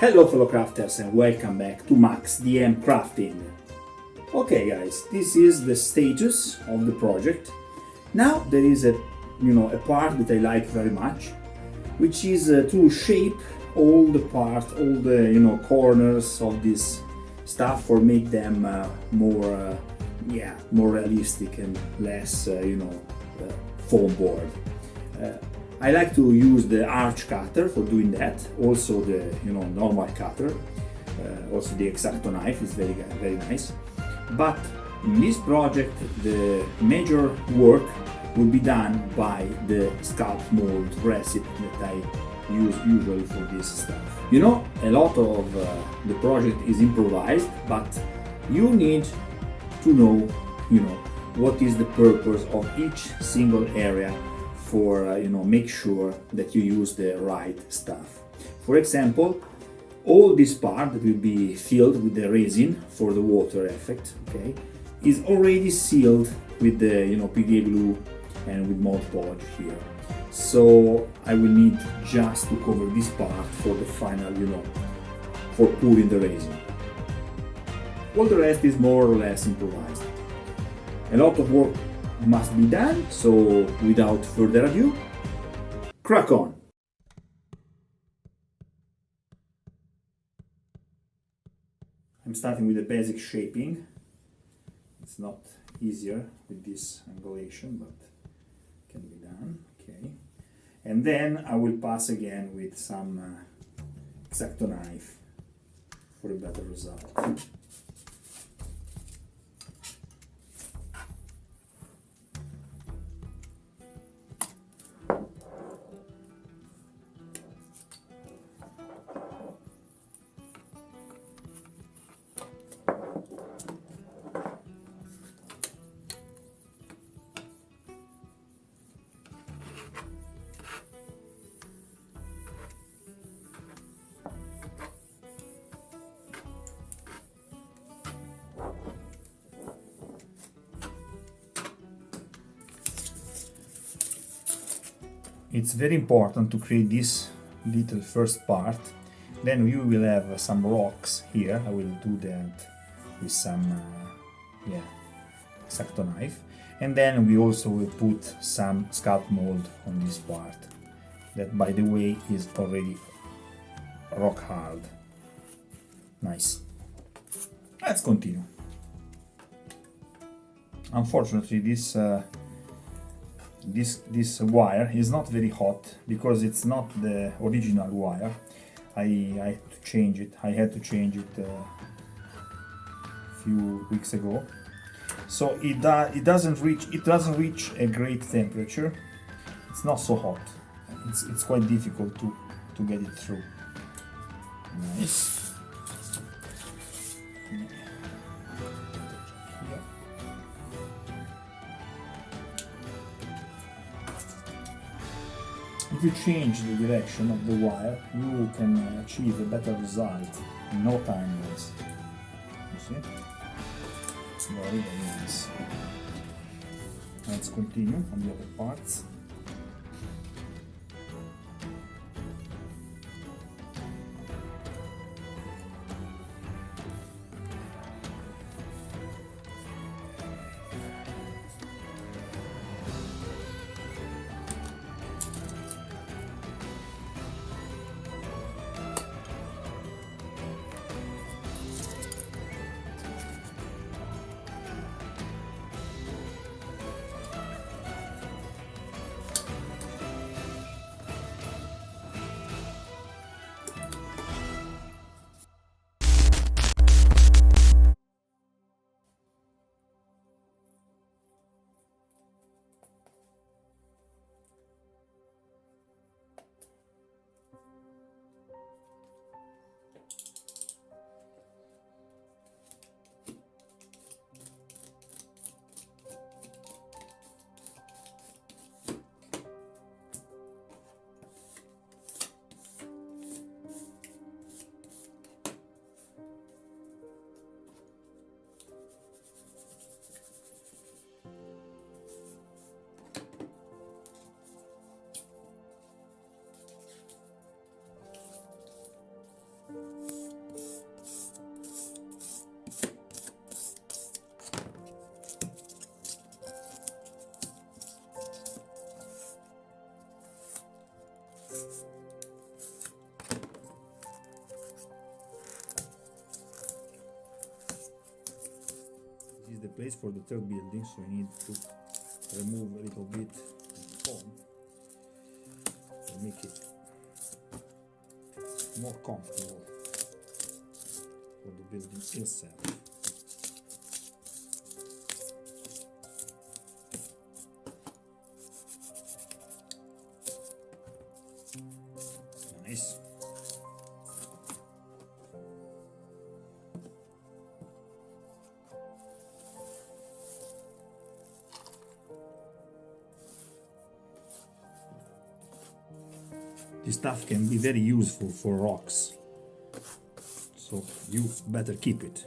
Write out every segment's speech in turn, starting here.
Hello fellow crafters and welcome back to maxdmcrafting. Okay guys, this is the status of the project. Now there is a part that I like very much, which is to shape all the parts, all the corners of this stuff, or make them more realistic and less foam board. I like to use the arch cutter for doing that, also the normal cutter, also the X-Acto knife is very nice. But in this project the major work will be done by the sculpt mold recipe that I use usually for this stuff. A lot of the project is improvised, but you need to know what is the purpose of each single area for make sure that you use the right stuff. For example, all this part that will be filled with the resin for the water effect, okay, is already sealed with the PVA glue and with Mod Podge here. So I will need just to cover this part for the final, for pouring the resin. All the rest is more or less improvised. A lot of work must be done, so without further ado, crack on! I'm starting with the basic shaping. It's not easier with this angulation, but can be done, okay. And then I will pass again with some X-Acto knife for a better result. It's very important to create this little first part. Then you will have some rocks here. I will do that with some X-Acto knife. And then we also will put some sculpt mold on this part. That, by the way, is already rock hard. Nice. Let's continue. Unfortunately, this wire is not very hot because it's not the original wire. I had to change it. A few weeks ago. So it doesn't reach a great temperature. It's not so hot. It's quite difficult to get it through. Nice. If you change the direction of the wire, you can achieve a better result in no time, guys. You see? Very nice. Let's continue on the other parts. the place for the third building, so I need to remove a little bit of foam to make it more comfortable for the building itself. Nice. This stuff can be very useful for rocks, so you better keep it.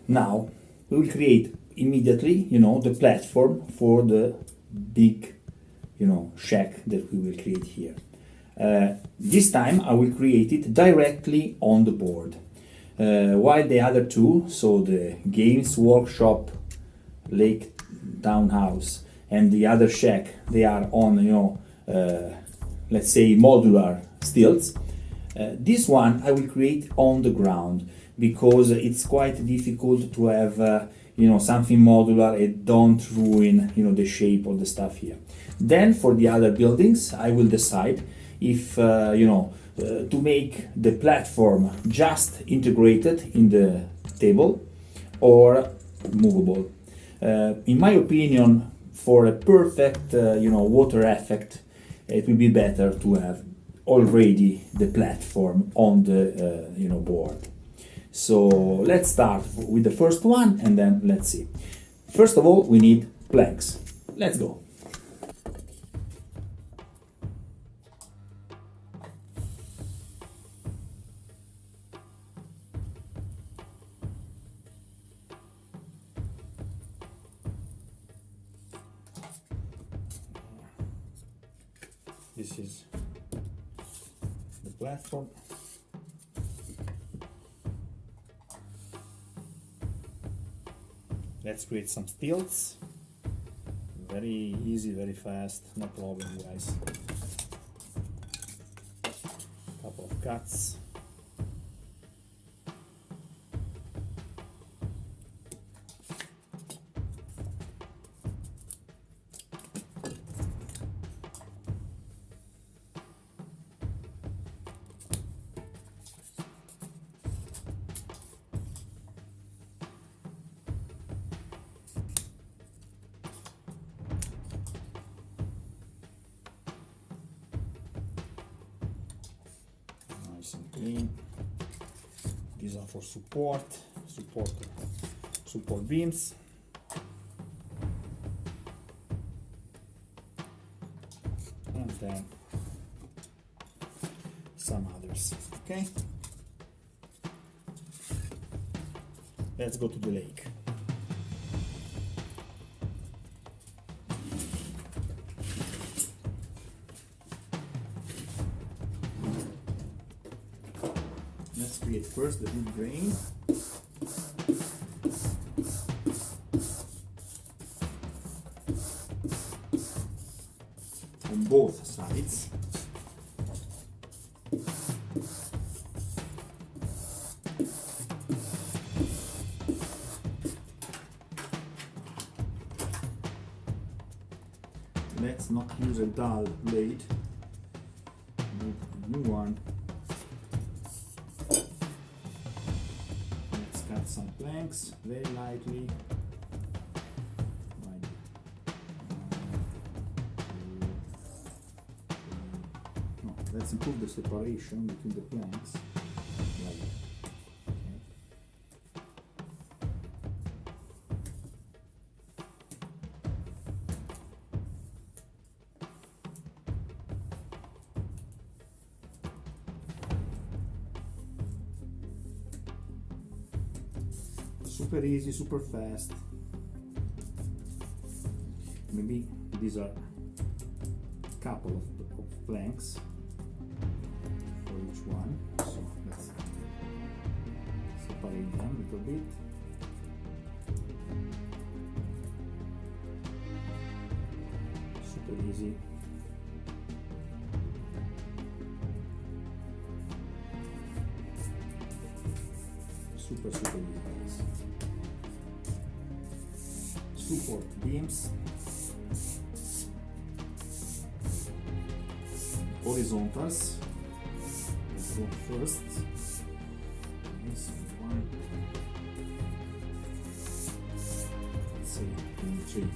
Now we will create immediately, the platform for the big, shack that we will create here. This time I will create it directly on the board, while the other two, so the games workshop, lake townhouse, and the other shack, they are on, let's say modular stilts. This one I will create on the ground, because it's quite difficult to have something modular and don't ruin the shape of the stuff here. Then for the other buildings I will decide if to make the platform just integrated in the table or movable. In my opinion, for a perfect water effect, it will be better to have already the platform on the board. So let's start with the first one and then let's see. First of all, we need planks. Let's go. This is the platform. Let's create some stilts. Very easy, very fast, no problem, guys. Couple of cuts. Nice and clean. These are for support beams. And then some others. Okay. Let's go to the lake. Let's create first the wood grain. On both sides. Let's not use a dull blade. Need a new one. Let's cut some planks very lightly. No, let's improve the separation between the planks. Like that. Super easy, super fast. Maybe these are a couple of planks for each one. So let's separate them a little bit. super easy. Super easy, guys. Support beams, horizontals. Let's go first. This one. Let's see, 23.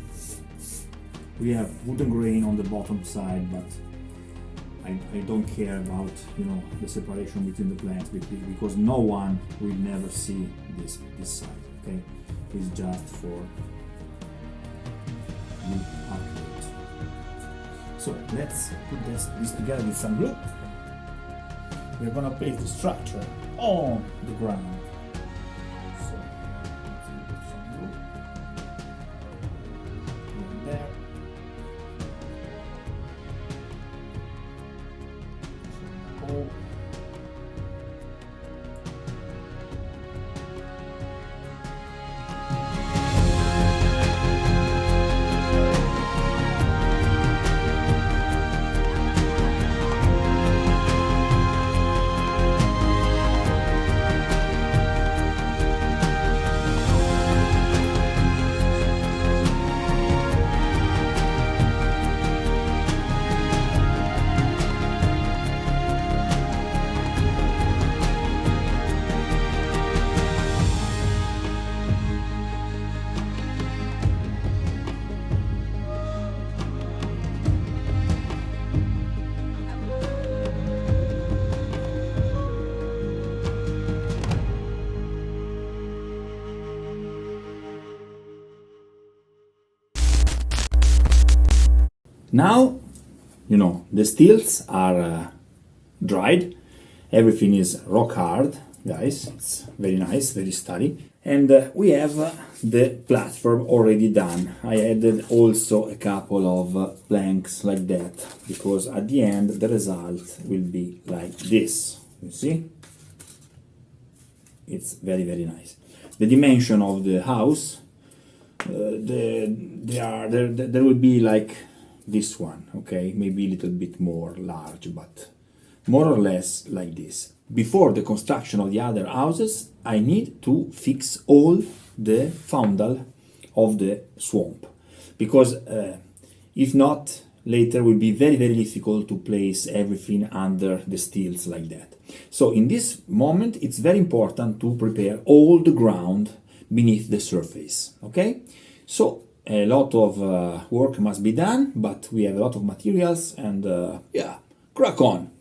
We have wooden grain on the bottom side, but I don't care about, you know, the separation between the plants because no one will never see this side. Okay, it's just for the accurate. So let's put this together with some glue. We're gonna place the structure on the ground. So let's put some glue there. Some Now, you know, the stills are dried. Everything is rock hard, guys. It's very nice, very sturdy. And we have the platform already done. I added also a couple of planks like that, because at the end the result will be like this. You see? It's very, very nice. The dimension of the house, there will be like this one, okay, maybe a little bit more large, but more or less like this. Before the construction of the other houses, I need to fix all the foundal of the swamp, because if not, later will be very, very difficult to place everything under the stills like that. So in this moment, it's very important to prepare all the ground beneath the surface, okay? So a lot of work must be done, but we have a lot of materials, and yeah, crack on!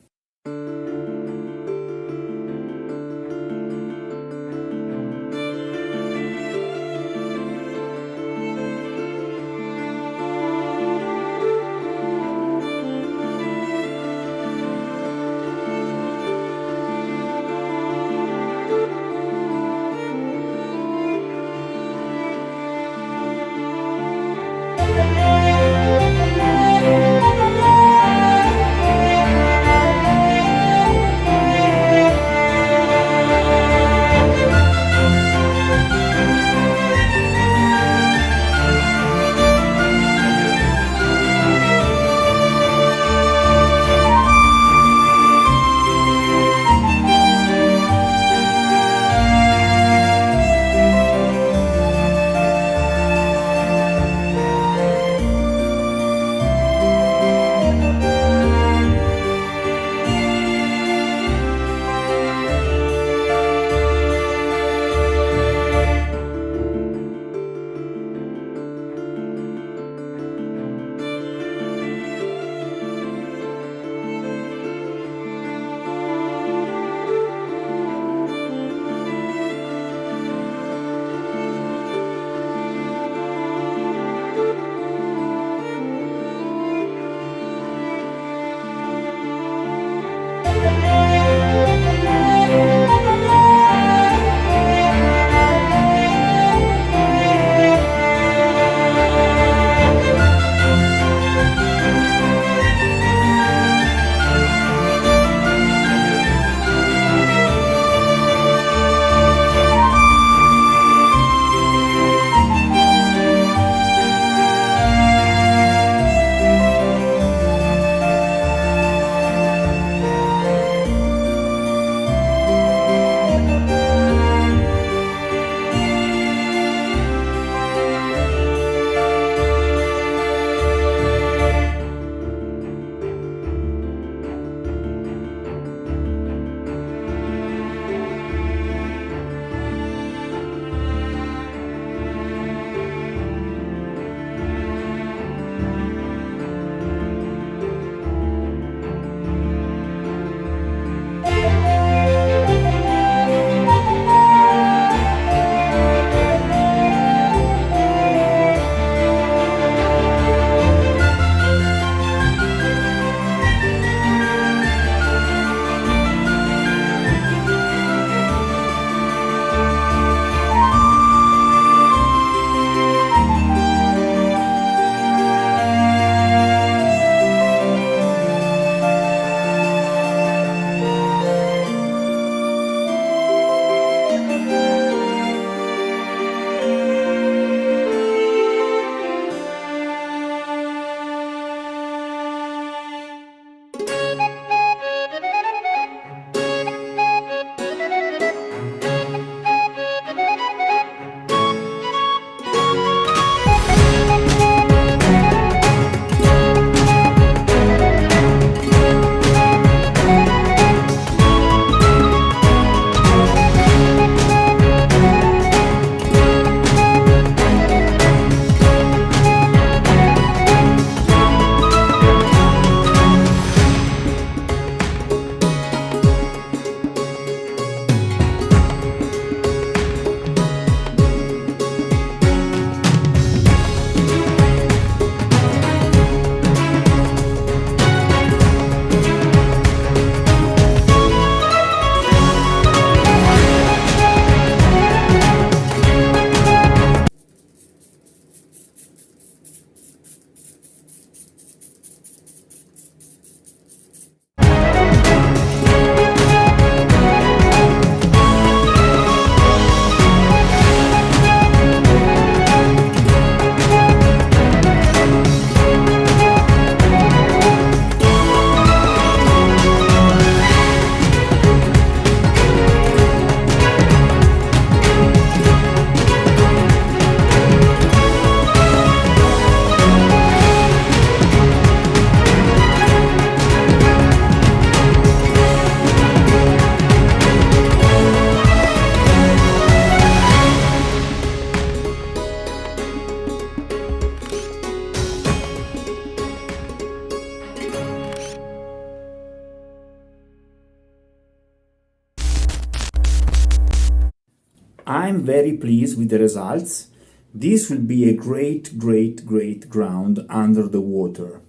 I'm very pleased with the results. This will be a great ground under the water.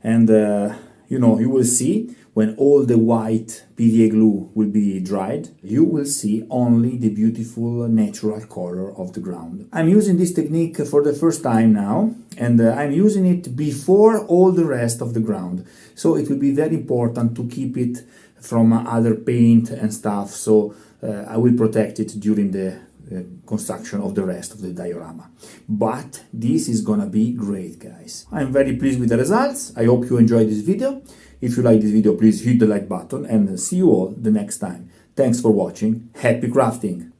And you will see when all the white PVA glue will be dried, you will see only the beautiful natural color of the ground. I'm using this technique for the first time now, and I'm using it before all the rest of the ground. So it will be very important to keep it from other paint and stuff, so I will protect it during the construction of the rest of the diorama. But this is gonna be great, guys. I'm very pleased with the results. I hope you enjoyed this video. If you like this video, please hit the like button and see you all the next time. Thanks for watching. Happy crafting!